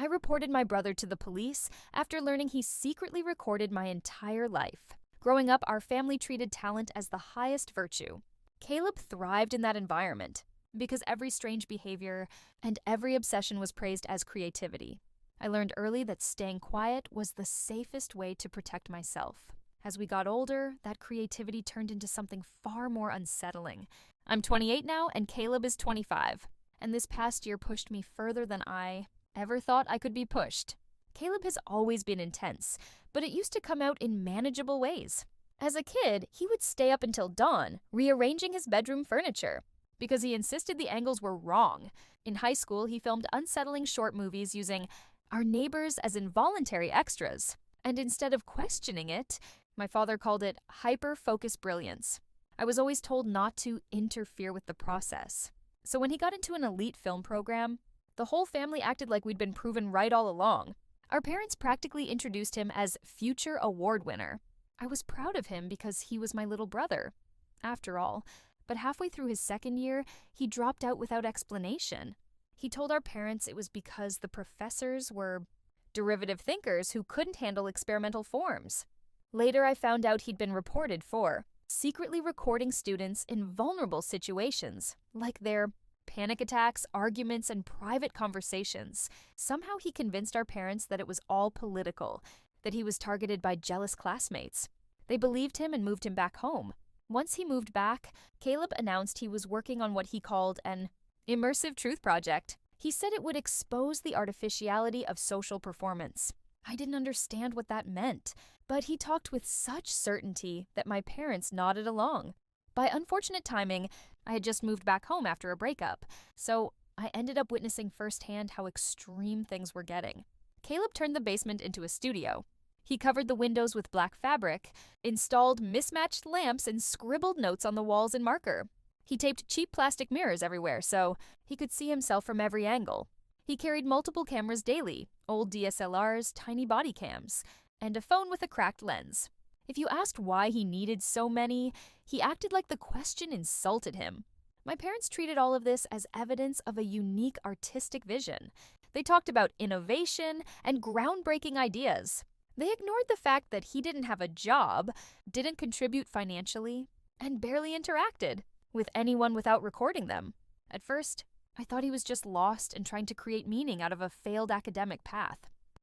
I reported my brother to the police after learning he secretly recorded my entire life. Growing up, our family treated talent as the highest virtue. Caleb thrived in that environment because every strange behavior and every obsession was praised as creativity. I learned early that staying quiet was the safest way to protect myself. As we got older, that creativity turned into something far more unsettling. I'm 28 now, and Caleb is 25. And this past year pushed me further than I ever thought I could be pushed. Caleb has always been intense, but it used to come out in manageable ways. As a kid, he would stay up until dawn, rearranging his bedroom furniture, because he insisted the angles were wrong. In high school, he filmed unsettling short movies using our neighbors as involuntary extras. And instead of questioning it, my father called it hyper-focus brilliance. I was always told not to interfere with the process. So when he got into an elite film program, the whole family acted like we'd been proven right all along. Our parents practically introduced him as future award winner. I was proud of him because he was my little brother, after all. But halfway through his second year, he dropped out without explanation. He told our parents it was because the professors were derivative thinkers who couldn't handle experimental forms. Later, I found out he'd been reported for secretly recording students in vulnerable situations, like their panic attacks, arguments, and private conversations. Somehow he convinced our parents that it was all political, that he was targeted by jealous classmates. They believed him and moved him back home. Once he moved back, Caleb announced he was working on what he called an immersive truth project. He said it would expose the artificiality of social performance. I didn't understand what that meant, but he talked with such certainty that my parents nodded along. By unfortunate timing, I had just moved back home after a breakup, so I ended up witnessing firsthand how extreme things were getting. Caleb turned the basement into a studio. He covered the windows with black fabric, installed mismatched lamps, and scribbled notes on the walls in marker. He taped cheap plastic mirrors everywhere so he could see himself from every angle. He carried multiple cameras daily, old DSLRs, tiny body cams, and a phone with a cracked lens. If you asked why he needed so many, he acted like the question insulted him. My parents treated all of this as evidence of a unique artistic vision. They talked about innovation and groundbreaking ideas. They ignored the fact that he didn't have a job, didn't contribute financially, and barely interacted with anyone without recording them. At first, I thought he was just lost and trying to create meaning out of a failed academic path.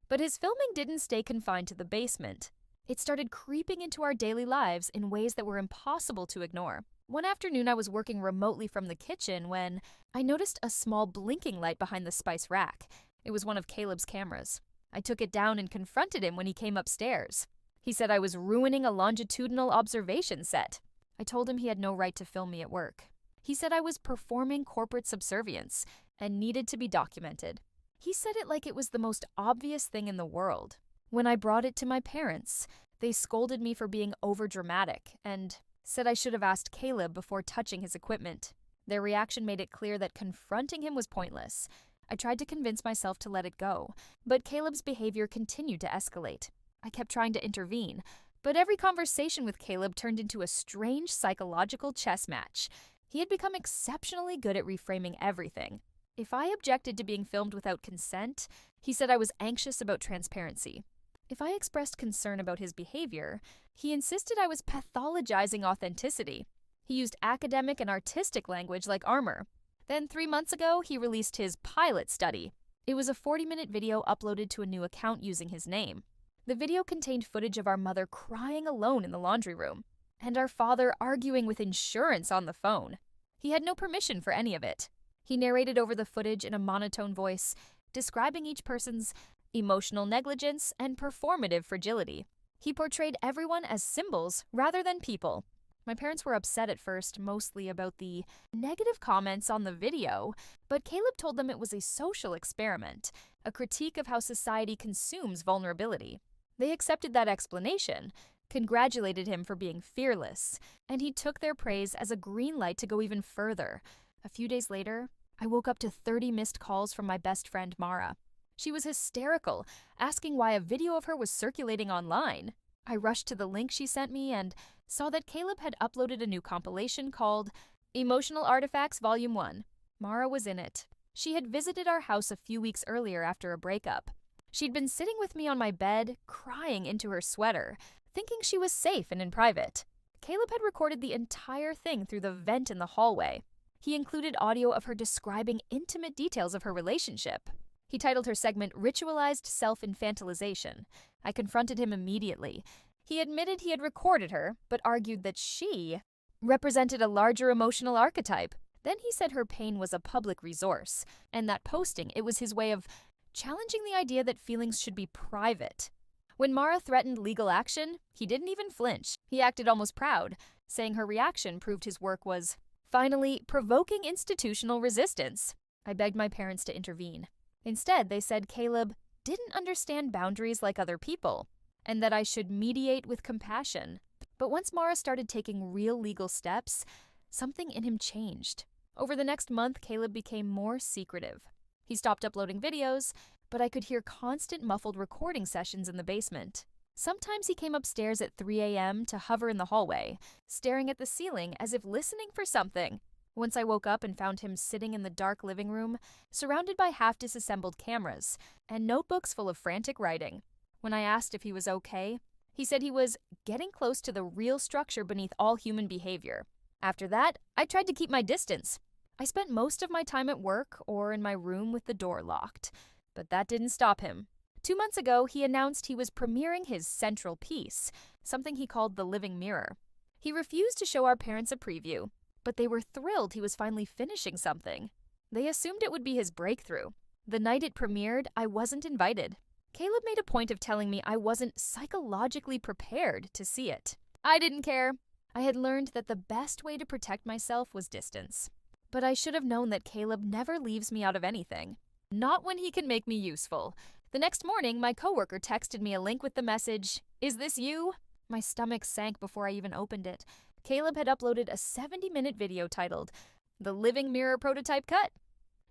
But his filming didn't stay confined to the basement. It started creeping into our daily lives in ways that were impossible to ignore. One afternoon, I was working remotely from the kitchen when I noticed a small blinking light behind the spice rack. It was one of Caleb's cameras. I took it down and confronted him when he came upstairs. He said I was ruining a longitudinal observation set. I told him he had no right to film me at work. He said I was performing corporate subservience and needed to be documented. He said it like it was the most obvious thing in the world. When I brought it to my parents, they scolded me for being overdramatic and said I should have asked Caleb before touching his equipment. Their reaction made it clear that confronting him was pointless. I tried to convince myself to let it go, but Caleb's behavior continued to escalate. I kept trying to intervene, but every conversation with Caleb turned into a strange psychological chess match. He had become exceptionally good at reframing everything. If I objected to being filmed without consent, he said I was anxious about transparency. If I expressed concern about his behavior, he insisted I was pathologizing authenticity. He used academic and artistic language like armor. Then 3 months ago, he released his pilot study. It was a 40-minute video uploaded to a new account using his name. The video contained footage of our mother crying alone in the laundry room, and our father arguing with insurance on the phone. He had no permission for any of it. He narrated over the footage in a monotone voice, describing each person's emotional negligence and performative fragility. He portrayed everyone as symbols rather than people. My parents were upset at first, mostly about the negative comments on the video, but Caleb told them it was a social experiment, a critique of how society consumes vulnerability. They accepted that explanation, congratulated him for being fearless, and he took their praise as a green light to go even further. A few days later, I woke up to 30 missed calls from my best friend Mara. She was hysterical, asking why a video of her was circulating online. I rushed to the link she sent me and saw that Caleb had uploaded a new compilation called Emotional Artifacts Volume 1. Mara was in it. She had visited our house a few weeks earlier after a breakup. She'd been sitting with me on my bed, crying into her sweater, thinking she was safe and in private. Caleb had recorded the entire thing through the vent in the hallway. He included audio of her describing intimate details of her relationship. He titled her segment Ritualized Self-Infantilization. I confronted him immediately. He admitted he had recorded her, but argued that she represented a larger emotional archetype. Then he said her pain was a public resource, and that posting it was his way of challenging the idea that feelings should be private. When Mara threatened legal action, he didn't even flinch. He acted almost proud, saying her reaction proved his work was, finally, provoking institutional resistance. I begged my parents to intervene. Instead, they said Caleb didn't understand boundaries like other people, and that I should mediate with compassion. But once Mara started taking real legal steps, something in him changed. Over the next month, Caleb became more secretive. He stopped uploading videos, but I could hear constant muffled recording sessions in the basement. Sometimes he came upstairs at 3 a.m. to hover in the hallway, staring at the ceiling as if listening for something. Once I woke up and found him sitting in the dark living room, surrounded by half-disassembled cameras and notebooks full of frantic writing. When I asked if he was okay, he said he was getting close to the real structure beneath all human behavior. After that, I tried to keep my distance. I spent most of my time at work or in my room with the door locked, but that didn't stop him. 2 months ago, he announced he was premiering his central piece, something he called The Living Mirror. He refused to show our parents a preview, but they were thrilled he was finally finishing something. They assumed it would be his breakthrough. The night it premiered, I wasn't invited. Caleb made a point of telling me I wasn't psychologically prepared to see it. I didn't care. I had learned that the best way to protect myself was distance. But I should have known that Caleb never leaves me out of anything. Not when he can make me useful. The next morning, my coworker texted me a link with the message, "Is this you?" My stomach sank before I even opened it. Caleb had uploaded a 70-minute video titled, The Living Mirror Prototype Cut.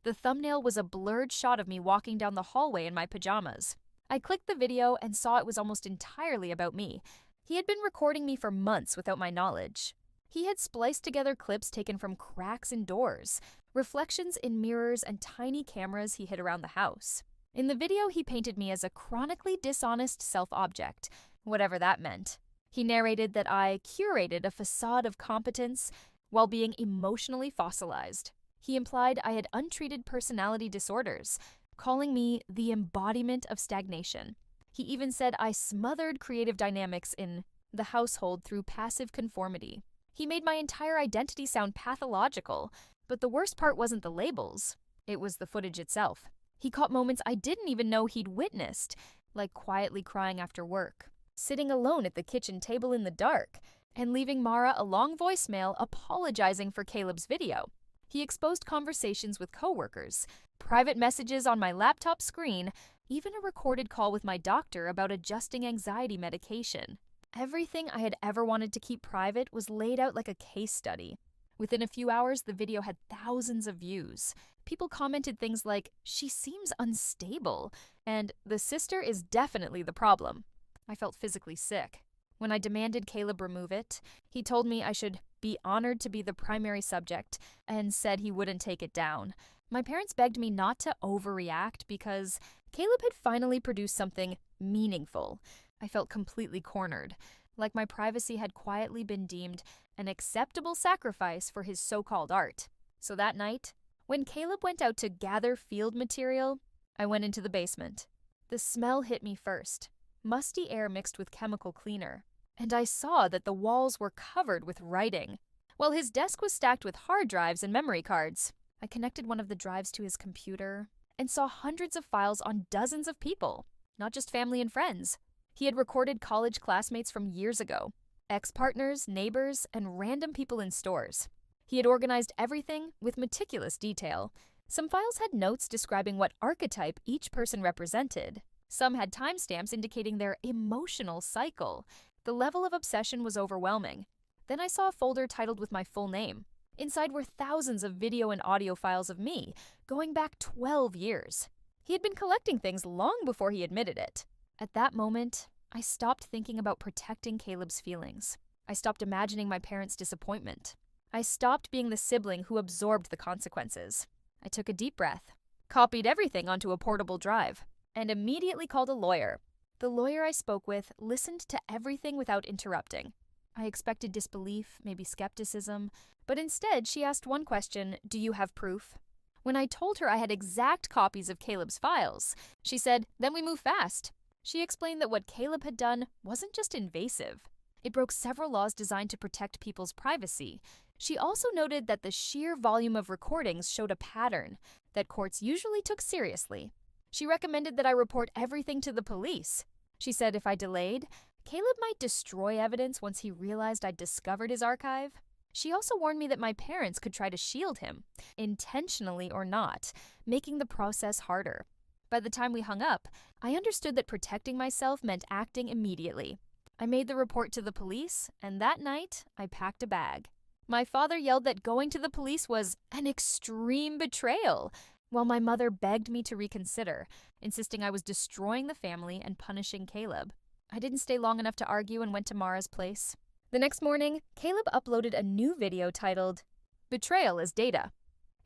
The thumbnail was a blurred shot of me walking down the hallway in my pajamas. I clicked the video and saw it was almost entirely about me. He had been recording me for months without my knowledge. He had spliced together clips taken from cracks in doors, reflections in mirrors, and tiny cameras he hid around the house. In the video, he painted me as a chronically dishonest self-object, whatever that meant. He narrated that I curated a facade of competence while being emotionally fossilized. He implied I had untreated personality disorders, calling me the embodiment of stagnation. He even said I smothered creative dynamics in the household through passive conformity. He made my entire identity sound pathological, but the worst part wasn't the labels. It was the footage itself. He caught moments I didn't even know he'd witnessed, like quietly crying after work, sitting alone at the kitchen table in the dark, and leaving Mara a long voicemail apologizing for Caleb's video. He exposed conversations with coworkers, private messages on my laptop screen, even a recorded call with my doctor about adjusting anxiety medication. Everything I had ever wanted to keep private was laid out like a case study. Within a few hours, the video had thousands of views. People commented things like, "She seems unstable," and "The sister is definitely the problem." I felt physically sick. When I demanded Caleb remove it, he told me I should be honored to be the primary subject and said he wouldn't take it down. My parents begged me not to overreact because Caleb had finally produced something meaningful. I felt completely cornered, like my privacy had quietly been deemed an acceptable sacrifice for his so-called art. So that night, when Caleb went out to gather field material, I went into the basement. The smell hit me first, musty air mixed with chemical cleaner, and I saw that the walls were covered with writing, while his desk was stacked with hard drives and memory cards. I connected one of the drives to his computer and saw hundreds of files on dozens of people, not just family and friends. He had recorded college classmates from years ago, ex-partners, neighbors, and random people in stores. He had organized everything with meticulous detail. Some files had notes describing what archetype each person represented. Some had timestamps indicating their emotional cycle. The level of obsession was overwhelming. Then I saw a folder titled with my full name. Inside were thousands of video and audio files of me, going back 12 years. He had been collecting things long before he admitted it. At that moment, I stopped thinking about protecting Caleb's feelings. I stopped imagining my parents' disappointment. I stopped being the sibling who absorbed the consequences. I took a deep breath, copied everything onto a portable drive, and immediately called a lawyer. The lawyer I spoke with listened to everything without interrupting. I expected disbelief, maybe skepticism, but instead she asked one question: "Do you have proof?" When I told her I had exact copies of Caleb's files, she said, "Then we move fast." She explained that what Caleb had done wasn't just invasive. It broke several laws designed to protect people's privacy. She also noted that the sheer volume of recordings showed a pattern that courts usually took seriously. She recommended that I report everything to the police. She said if I delayed, Caleb might destroy evidence once he realized I'd discovered his archive. She also warned me that my parents could try to shield him, intentionally or not, making the process harder. By the time we hung up, I understood that protecting myself meant acting immediately. I made the report to the police, and that night, I packed a bag. My father yelled that going to the police was an extreme betrayal, while my mother begged me to reconsider, insisting I was destroying the family and punishing Caleb. I didn't stay long enough to argue and went to Mara's place. The next morning, Caleb uploaded a new video titled, "Betrayal is Data."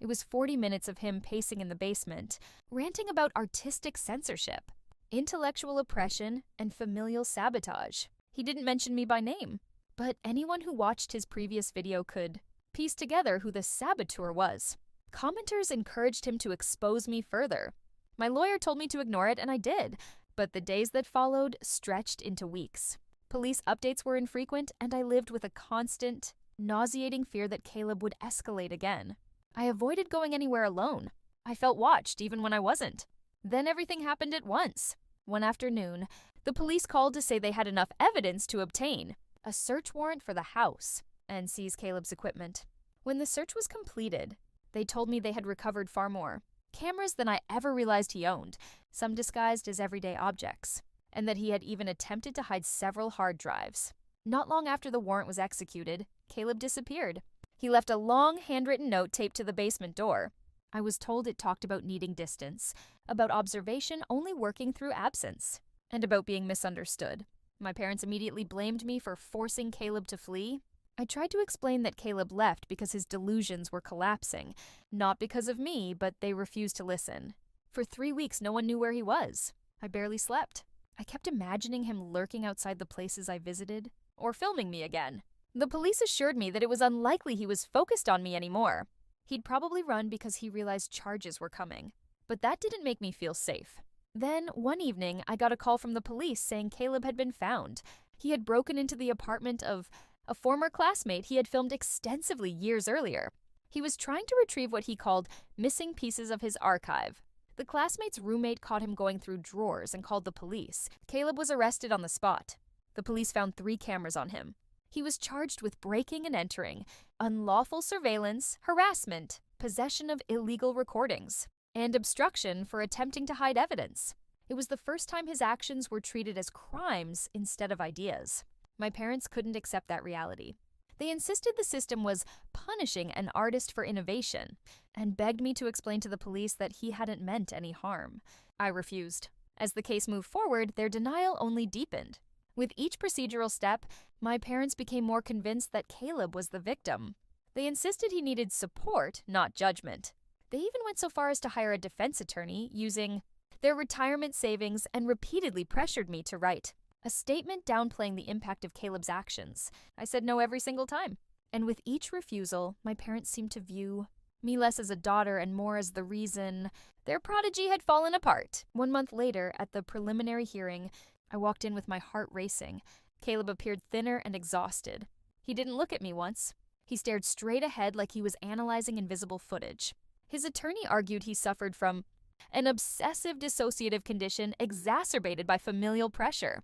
It was 40 minutes of him pacing in the basement, ranting about artistic censorship, intellectual oppression, and familial sabotage. He didn't mention me by name, but anyone who watched his previous video could piece together who the saboteur was. Commenters encouraged him to expose me further. My lawyer told me to ignore it, and I did, but the days that followed stretched into weeks. Police updates were infrequent, and I lived with a constant, nauseating fear that Caleb would escalate again. I avoided going anywhere alone. I felt watched even when I wasn't. Then everything happened at once. One afternoon, the police called to say they had enough evidence to obtain a search warrant for the house and seize Caleb's equipment. When the search was completed, they told me they had recovered far more cameras than I ever realized he owned, some disguised as everyday objects, and that he had even attempted to hide several hard drives. Not long after the warrant was executed, Caleb disappeared. He left a long handwritten note taped to the basement door. I was told it talked about needing distance, about observation only working through absence, and about being misunderstood. My parents immediately blamed me for forcing Caleb to flee. I tried to explain that Caleb left because his delusions were collapsing, not because of me, but they refused to listen. For 3 weeks, no one knew where he was. I barely slept. I kept imagining him lurking outside the places I visited, or filming me again. The police assured me that it was unlikely he was focused on me anymore. He'd probably run because he realized charges were coming. But that didn't make me feel safe. Then, one evening, I got a call from the police saying Caleb had been found. He had broken into the apartment of a former classmate he had filmed extensively years earlier. He was trying to retrieve what he called missing pieces of his archive. The classmate's roommate caught him going through drawers and called the police. Caleb was arrested on the spot. The police found 3 cameras on him. He was charged with breaking and entering, unlawful surveillance, harassment, possession of illegal recordings, and obstruction for attempting to hide evidence. It was the first time his actions were treated as crimes instead of ideas. My parents couldn't accept that reality. They insisted the system was punishing an artist for innovation, and begged me to explain to the police that he hadn't meant any harm. I refused. As the case moved forward, their denial only deepened. With each procedural step, my parents became more convinced that Caleb was the victim. They insisted he needed support, not judgment. They even went so far as to hire a defense attorney using their retirement savings and repeatedly pressured me to write a statement downplaying the impact of Caleb's actions. I said no every single time. And with each refusal, my parents seemed to view me less as a daughter and more as the reason their prodigy had fallen apart. 1 month later, at the preliminary hearing, I walked in with my heart racing. Caleb appeared thinner and exhausted. He didn't look at me once. He stared straight ahead like he was analyzing invisible footage. His attorney argued he suffered from an obsessive dissociative condition exacerbated by familial pressure.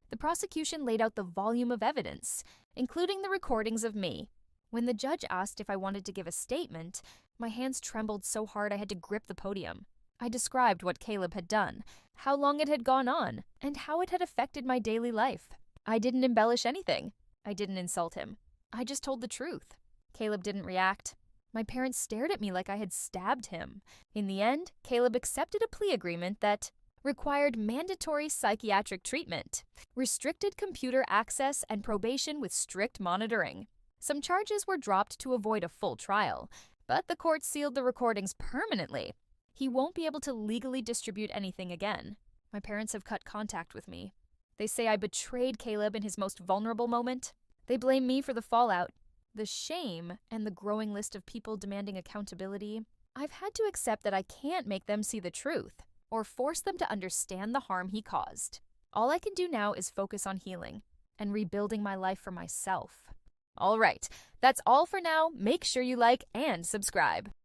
The prosecution laid out the volume of evidence, including the recordings of me. When the judge asked if I wanted to give a statement, my hands trembled so hard I had to grip the podium. I described what Caleb had done, how long it had gone on, and how it had affected my daily life. I didn't embellish anything. I didn't insult him. I just told the truth. Caleb didn't react. My parents stared at me like I had stabbed him. In the end, Caleb accepted a plea agreement that required mandatory psychiatric treatment, restricted computer access, and probation with strict monitoring. Some charges were dropped to avoid a full trial, But the court sealed the recordings permanently. He won't be able to legally distribute anything again. My parents have cut contact with me. They say I betrayed Caleb in his most vulnerable moment. They blame me for the fallout, the shame, and the growing list of people demanding accountability. I've had to accept that I can't make them see the truth or force them to understand the harm he caused. All I can do now is focus on healing and rebuilding my life for myself. All right, that's all for now. Make sure you like and subscribe.